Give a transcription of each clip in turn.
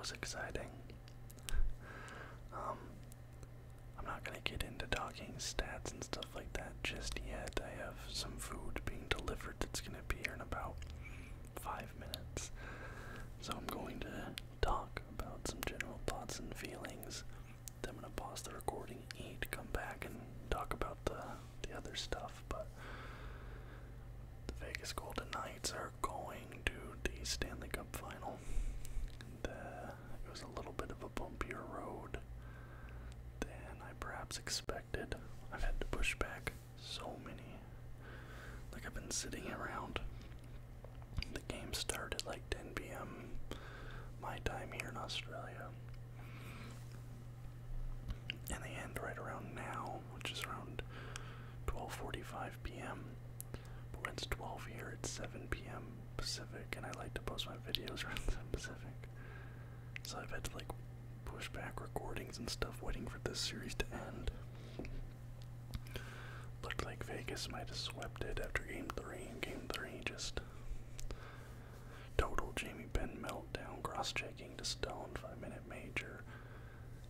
was exciting. I'm not gonna get into talking stats and stuff like that just yet. I have some food being delivered that's gonna be here in about 5 minutes. So I'm going to talk about some general thoughts and feelings. Then I'm gonna pause the recording, eat, come back, and talk about the other stuff. But the Vegas Golden Knights are going to the Stanley Cup Final. And, it was a little bit of a bumpier road than I perhaps expected. I've had to push back so many. Like, I've been sitting around. The game started like 10 p.m. my time here in Australia. And they end right around now, which is around 12:45 p.m. But when it's 12 here, it's 7 p.m. Pacific, and I like to post my videos around 7 Pacific. So I've had to like push back recordings and stuff, waiting for this series to end. Looked like Vegas might have swept it after Game 3, and Game 3 just total Jamie Benn meltdown, cross-checking to Stone, 5-minute major.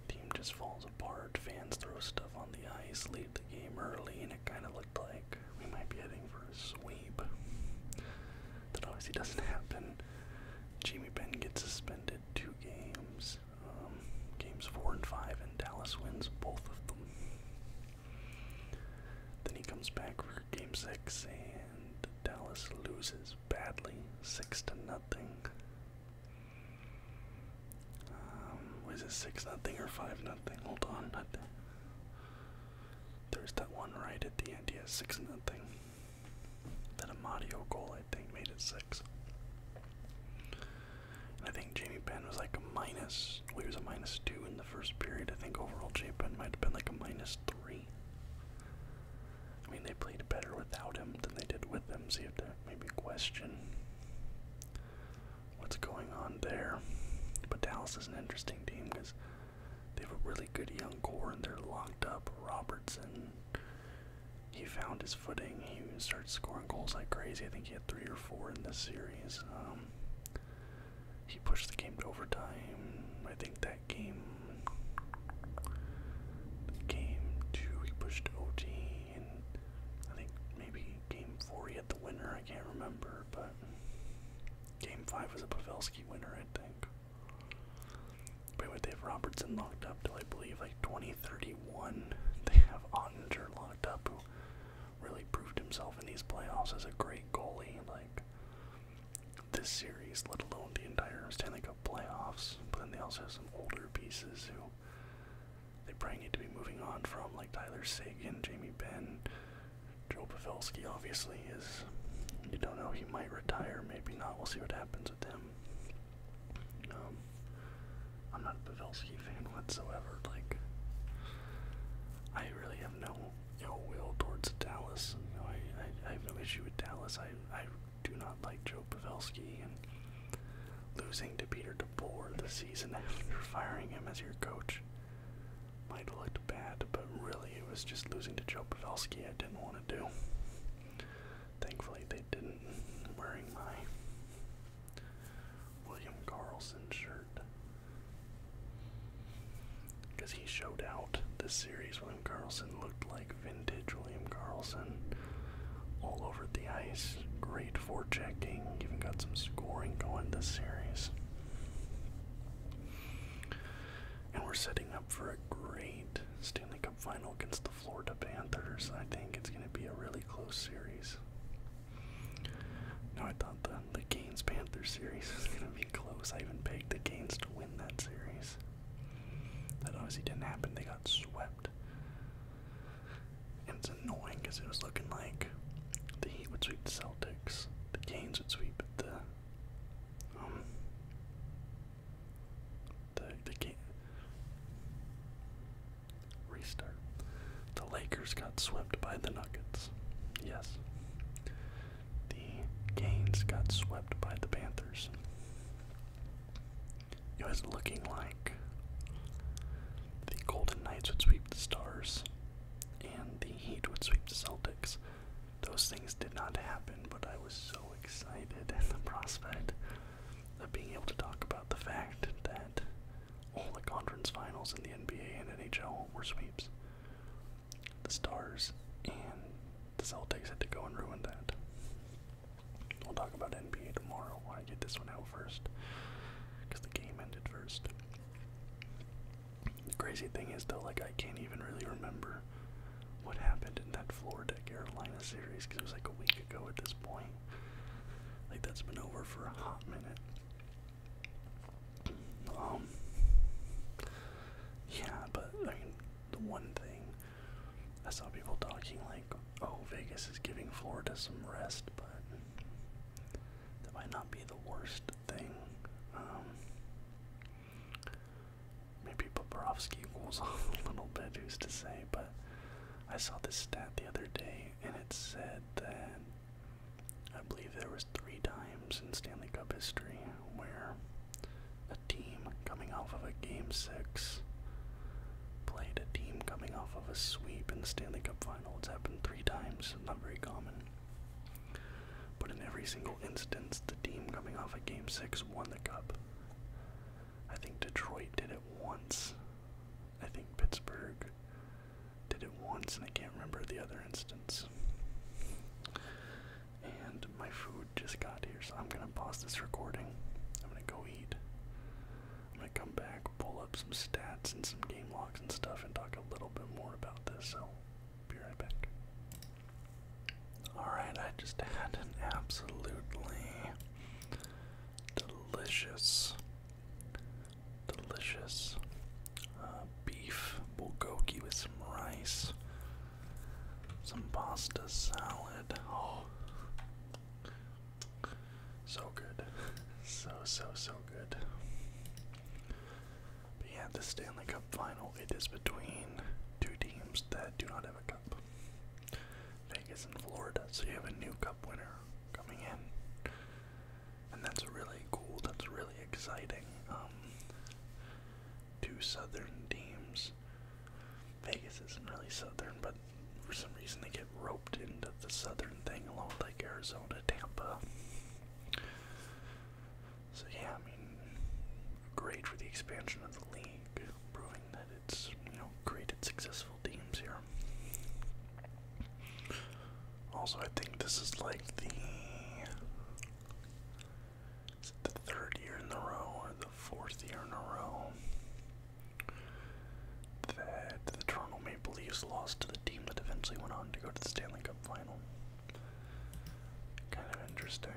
Team just falls apart, fans throw stuff on the ice, lead the game early, and it kind of looked like we might be heading for a sweep. That obviously doesn't happen. Jamie Benn gets suspended 2 games. Games 4 and 5, and Dallas wins both of them. Then he comes back for Game 6, and Dallas loses badly, 6-0. Was it 6-0 or 5-0? Hold on. There's that one right at the end. Yeah, 6-0. That Amadio goal, I think, made it 6. And I think Jamie Benn was like a minus. Well, he was a -2 in the first period. I think overall Jamie Benn might have been like a -3. I mean, they played better without him than they did with him, so you have to maybe question what's going on there. But Dallas is an interesting team because they have a really good young core and they're locked up. Robertson, he found his footing. He started scoring goals like crazy. I think he had 3 or 4 in this series. He pushed the game to overtime. I think that game 2, he pushed OT, and I think maybe game 4 he had the winner. I can't remember, but game 5 was a Pavelski winner, I think. But anyway, they have Robertson locked up till I believe like 2031. They have Ottinger locked up, who really proved himself in these playoffs as a great goalie. Like, this series, let alone the entire Stanley Cup playoffs. But then they also have some older pieces who they probably need to be moving on from, like Tyler Seguin, Jamie Benn. Joe Pavelski obviously is, you don't know, he might retire, maybe not. We'll see what happens with him. I'm not a Pavelski fan whatsoever. Like, I really have no ill will towards Dallas. You know, I have no issue with Dallas. I do not like Joe Pavelski, and losing to Peter DeBoer the season after firing him as your coach might have looked bad, but really it was just losing to Joe Pavelski I didn't want to do. Thankfully they didn't. I'm wearing my William Karlsson shirt because he showed out this series. William Karlsson looked like vintage William Karlsson. All over the ice, great forechecking, even got some scoring going this series. And we're setting up for a great Stanley Cup final against the Florida Panthers. I think it's going to be a really close series. Now, I thought the Canes-Panthers series was going to be close. I even pegged the Canes to win that series. That obviously didn't happen. They got swept. And it's annoying because it was looking like the Heat would sweep the Celtics, the Canes would sweep the restart. The Lakers got swept by the Nuggets. Yes. The Canes got swept by the Panthers. It was looking like the Golden Knights would sweep the Stars and the Heat would sweep the Celtics. Those things did not happen, but I was so excited at the prospect of being able to talk about the fact that sweeps. The Stars and the Celtics had to go and ruin that. We'll talk about NBA tomorrow when I get this one out first, because the game ended first. The crazy thing is though, like I can't even really remember what happened in that Florida-Carolina series, because it was like a week ago at this point. Like that's been over for a hot minute. Yeah, but I mean, the one thing I saw people talking like, oh, Vegas is giving Florida some rest, but that might not be the worst thing. Maybe Bobrovsky cools off a little bit, who's to say, but I saw this stat the other day, and it said that I believe there was 3 times in Stanley Cup history where a team coming off of a Game 6 played a team coming off of a sweep in the Stanley Cup final. It's happened 3 times, not very common. But in every single instance, the team coming off a Game 6 won the cup. I think Detroit did it once. I think Pittsburgh did it once, and I can't remember the other instance. And my food just got here, so I'm gonna pause this recording. I'm gonna go eat. I'm gonna come back, pull up some stats and some game logs and stuff, and talk a little bit more about this, so be right back. Alright, I just had an absolutely delicious beef bulgogi with some rice, some pasta salad. Oh, so good. So good. But yeah, the Stanley Cup final, it is between 2 teams that do not have a cup. Vegas and Florida, so you have a new cup winner coming in. And that's really cool, that's really exciting. 2 southern teams. Vegas isn't really southern, but for some reason they get roped into the southern thing along with like Arizona, Tampa. So yeah, I mean, great for the expansion of the league, proving that it's, created successful teams here. Also, I think this is like the 3rd year in a row, or the 4th year in a row, that the Toronto Maple Leafs lost to the team that eventually went on to go to the Stanley Cup final. Kind of interesting.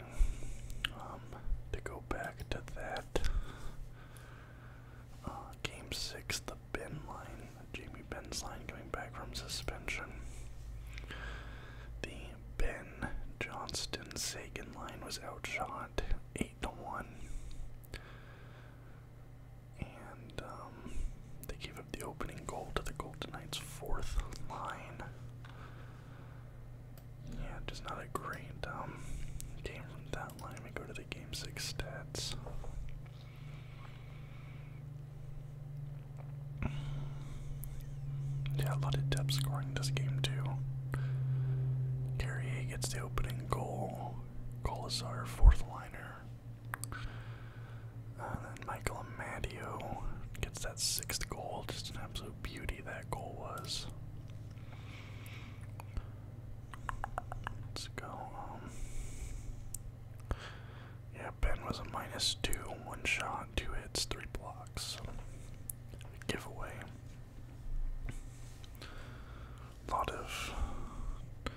To go back to that, Game 6, the Ben line, Jamie Benn's line coming back from suspension. The Ben Johnston Sagan line was outshot 8-1. And they gave up the opening goal to the Golden Knights' 4th line. Yeah, just not a great game from that line. We go to the Game 6 stats. Yeah, a lot of depth scoring this game too. Carrier gets the opening goal. Colasar, 4th liner. And then Michael Amadio gets that 6th goal. Just an absolute beauty that goal was. Let's go. Yeah, Ben was a -2, 1 shot, 2 hits, 3 blocks. Giveaway. A lot of, I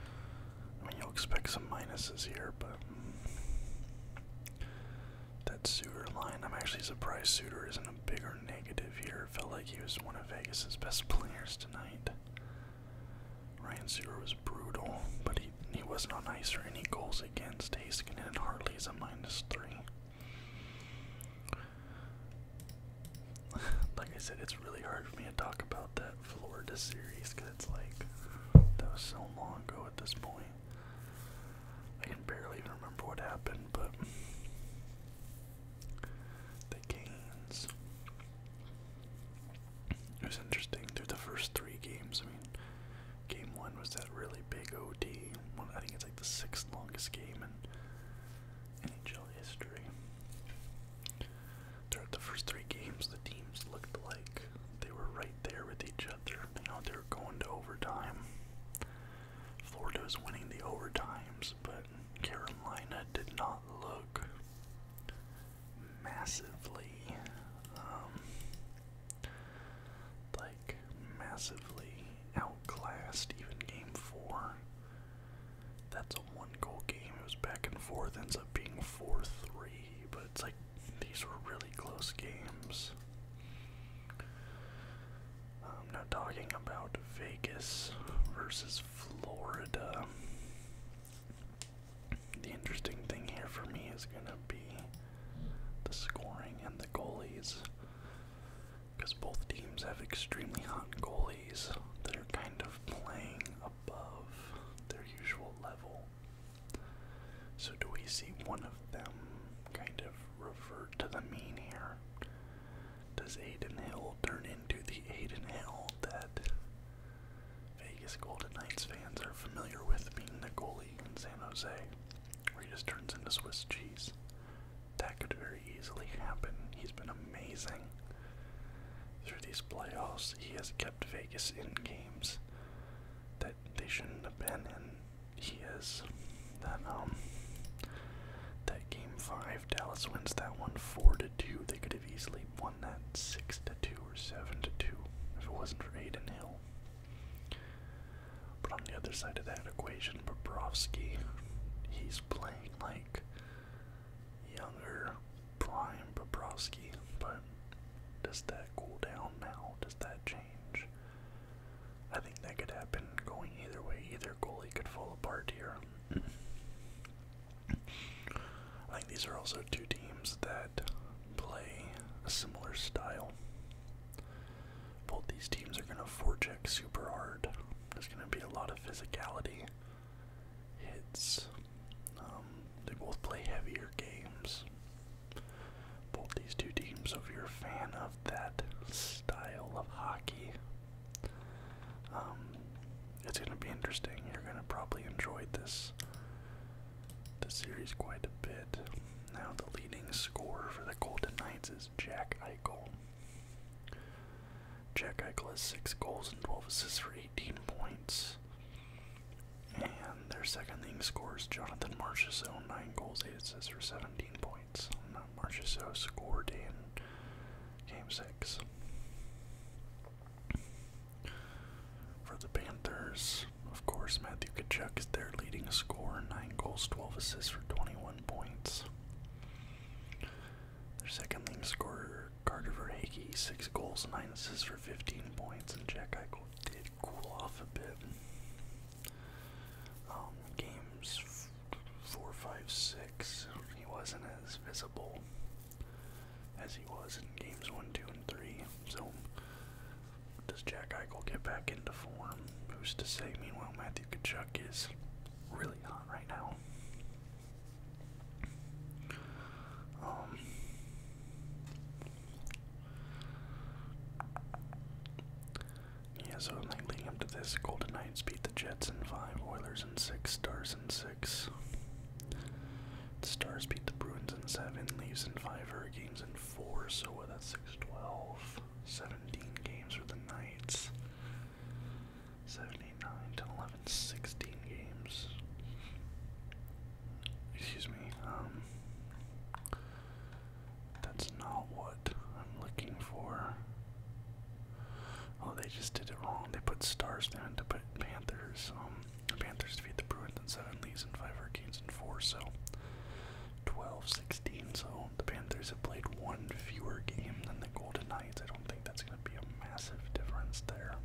mean, you'll expect some minuses here, but that Suter line, I'm actually surprised Suter isn't a bigger negative here. Felt like he was one of Vegas's best players tonight. Ryan Suter was brutal, but he wasn't on ice or any goals against. Heiskanen and Hartley's a -3. Like I said, it's really hard for me to talk about that Florida series, because it's like, that was so long ago at this point. I can barely even remember what happened, but the Canes. It was interesting through the first 3 games. I mean, game 1 was that really big OT. I think it's like the 6th longest game in NHL history. Throughout the first 3 games, the teams looked like they were right there with each other. fourth ends up being 4-3, but it's like these were really close games. Now talking about Vegas versus Florida. The interesting thing here for me is going to be the scoring and the goalies, because both teams have extremely hot goalies that are kind of playing above their usual level. So do we see one of them kind of revert to the mean here? Does Adin Hill turn into the Adin Hill that Vegas Golden Knights fans are familiar with, being the goalie in San Jose, where he just turns into Swiss cheese? That could very easily happen. He's been amazing through these playoffs. He has kept Vegas in games that they shouldn't have been in. He is that game 5, Dallas wins that one 4-2. They could have easily won that 6-2 or 7-2 if it wasn't for Adin Hill. But on the other side of that equation, Bobrovsky, he's playing like younger, prime Bobrovsky. But does that cool down now? Does that change? I think that could happen going either way. Either goalie could fall apart here. I think these are also two teams that play a similar style. Both these teams are going to forecheck super hard. There's going to be a lot of physicality, hits. They both play heavier games. Both these two teams, if you're a fan of that style of hockey, it's going to be interesting. You're going to probably enjoy this series quite a bit. Now the leading scorer for the Golden Knights is Jack Eichel. Jack Eichel has 6 goals and 12 assists for 18 points. And their second leading scorer is Jonathan Marchessault, 9 goals, 8 assists for 17 points. Marchessault scored in Game 6. For the Panthers, of course, Matthew Tkachuk is their leading scorer, 9 goals, 12 assists for 21 points. Their second leading scorer, Carter Verhaeghe, 6 goals, 9 assists for 15 points, and Jack Eichel did cool off a bit. Games 4, 5, 6, he wasn't as visible as he was in games 1, 2, and 3. So, does Jack Eichel get back into form? Who's to say? Meanwhile, Matthew Tkachuk is really hot right now. Yeah, so like leading up to this, Golden Knights beat the Jets in 5, Oilers in 6, Stars in 6. The Stars beat the Bruins in 7, Leafs in 5, Hurricanes in 4, so that's 6-12. 17 games for the Knights. 7, 8, 9, 10, 11, 16 games. Excuse me, that's not what I'm looking for. Oh, they just did it wrong. They put Stars down to put Panthers. The Panthers defeat the Bruins in 7, Leafs in 5, Hurricanes in 4, so 12, 16. So the Panthers have played 1 fewer game than the Golden Knights. I don't think that's going to be a massive difference there.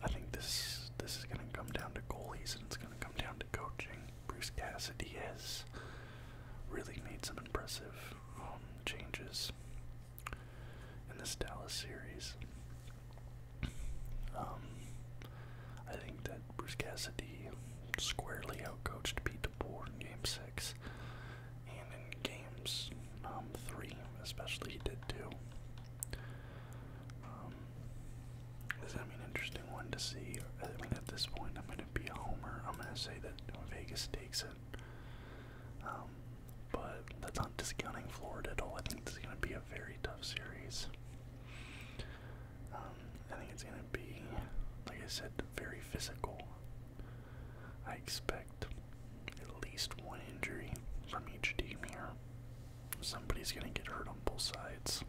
I think this is going to come down to goalies, and it's going to come down to coaching. Bruce Cassidy has really made some impressive changes in this Dallas series. I think that Bruce Cassidy squarely outcoached Pete DeBoer in Game 6, and in Games 3 especially he did too. This is going to be an interesting one to see. I mean, at this point I'm going to be a homer. I'm going to say that Vegas takes it. But that's not discounting Florida at all. I think this is going to be a very tough series. I think it's going to be, like I said, very physical. I expect at least 1 injury from each team here. Somebody's going to get hurt on both sides.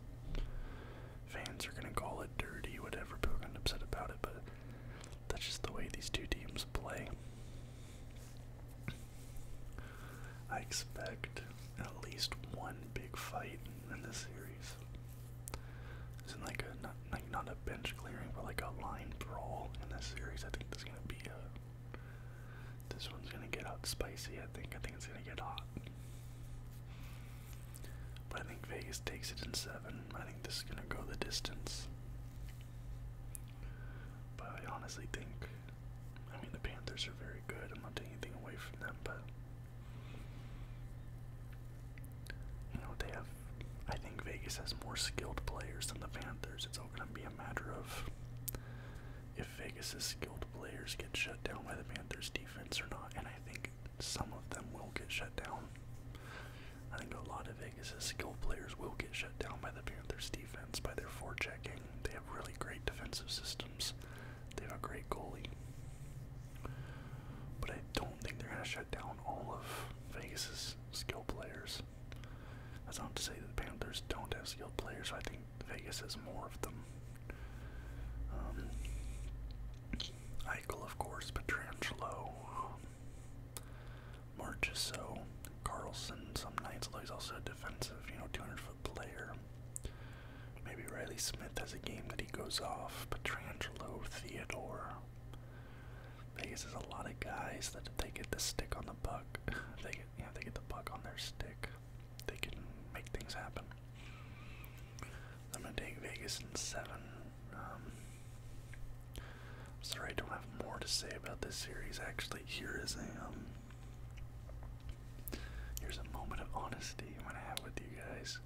Fans are going to call it dirty, whatever, people are going to be upset about it, but that's just the way these two teams play. expect at least one big fight in this series. Isn't like not a bench clearing, but like a line brawl in this series. I think there's gonna be this one's gonna get out spicy. I think it's gonna get hot. But I think Vegas takes it in 7. I think this is gonna go the distance. But I honestly think, I mean, the Panthers are very good. I'm not taking anything away from them, but you know, I think Vegas has more skilled players than the Panthers. It's all gonna be a matter of if Vegas's skilled players get shut down by the Panthers defense or not, and I think some of them will get shut down. I think a lot of Vegas's skilled players will get shut down by the Panthers defense, by their forechecking. They have really great defensive systems. They have a great goalie. But I don't think they're going to shut down all of Vegas's skilled players. That's not to say that the Panthers don't have skilled players. I think Vegas has more of them. Eichel, of course, Pietrangelo, Marchessault, Carlson some nights, although he's also a defensive, 200-foot player. Maybe Riley Smith has a game that he goes off. Pietrangelo, Theodore. Vegas has a lot of guys that if they get the stick on the puck, they get the puck on their stick, they can make things happen. I'm gonna take Vegas in 7. Sorry, I don't have more to say about this series. Actually, here's a moment of honesty I'm gonna have with you guys,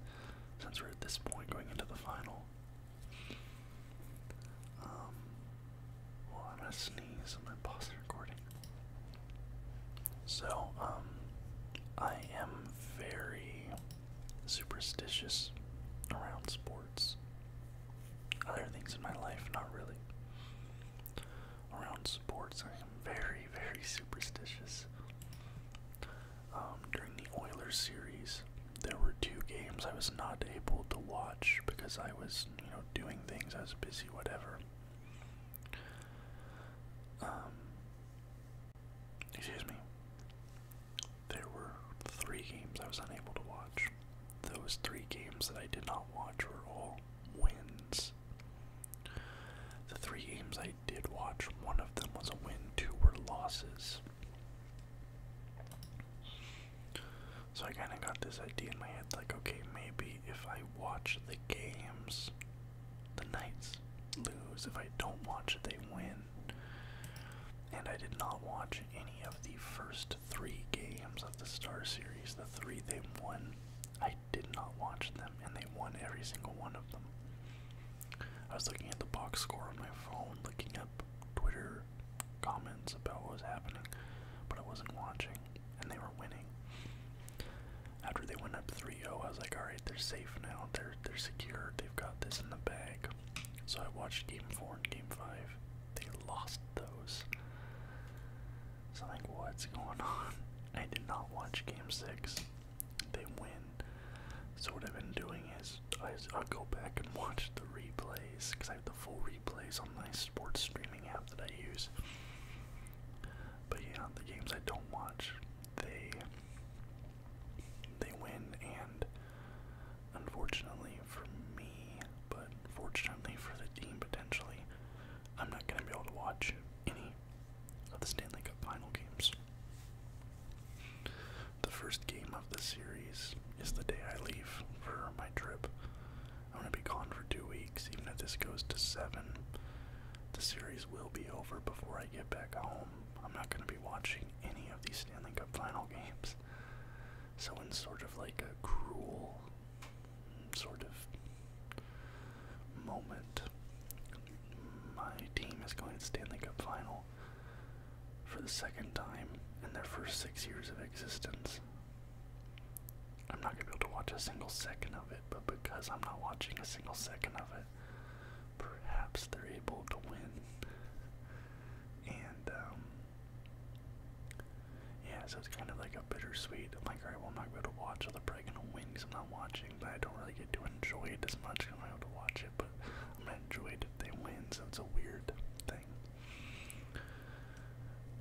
since we're at this point going into the final. Well, I'm gonna sneeze. I'm gonna pause the recording. So, I am very superstitious around sports. Other things in my life, not really. Around sports, I am very, very superstitious. During the Oilers series, there were 2 games I was not able to watch because I was, doing things. I was busy, whatever. Excuse me. There were 3 games I was unable to watch. Those 3 games that I did not watch were all wins. The 3 games I did watch, one of them was a win, 2 were losses. So I kind of got this idea in my head, like, okay, maybe if I watch the games, the Knights lose. If I don't watch it, they win. And I did not watch any of the first 3 games of the Star Series. The 3 they won, I did not watch them, and they won every single one of them. I was looking at the box score on my phone, looking up Twitter comments about what was happening, but I wasn't watching, and they were winning. After they went up 3-0, I was like, alright, they're safe now, they're secure, they've got this in the bag. So I watched Game 4 and Game 5. They lost those. So I'm like, what's going on? I did not watch Game 6. They win. So what I've been doing is, I'll go back and watch the replays, because I have the full replays on my sports streaming app that I use. But yeah, the games I don't watch, they win, and unfortunately for me, but fortunately for the team potentially, I'm not going to be able to watch any of the Stanley Cup final games. The first game of the series is the day I leave for my trip. I'm going to be gone for 2 weeks. Even if this goes to 7, the series will be over before I get back home. I'm not going to be watching any of these Stanley Cup final games. So in sort of like a cruel sort of moment, my team is going to the Stanley Cup final for the 2nd time in their first 6 years of existence. I'm not going to be able to watch a single second of it, but because I'm not watching a single second of it, perhaps they're able to win. And, yeah, so it's kind of like a bittersweet. I'm like, alright, well, I'm not going to be able to watch, so they're probably going to win because I'm not watching, but I don't really get to enjoy it as much. I'm not able to watch it, but I'm going to enjoy it if they win, so it's a weird thing.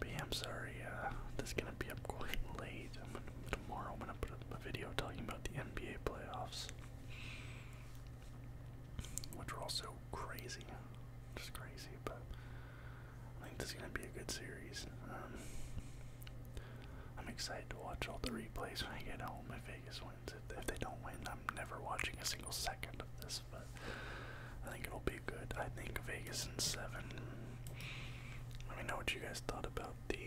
But yeah, I'm sorry, this is going to be up quite late. Tomorrow I'm series. I'm excited to watch all the replays when I get home if Vegas wins. If they don't win, I'm never watching a single second of this, but I think it'll be good. I think Vegas in 7. Let me know what you guys thought about the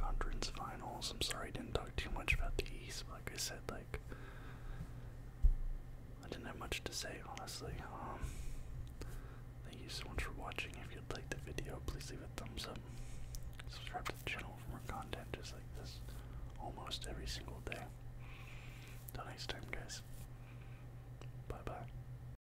conference finals. I'm sorry I didn't talk too much about the East. Like I said, like, I didn't have much to say, honestly. Thank you so much for watching. If you'd like the video, please leave a thumbs up. Subscribe to the channel for more content just like this almost every single day. Till next time, guys.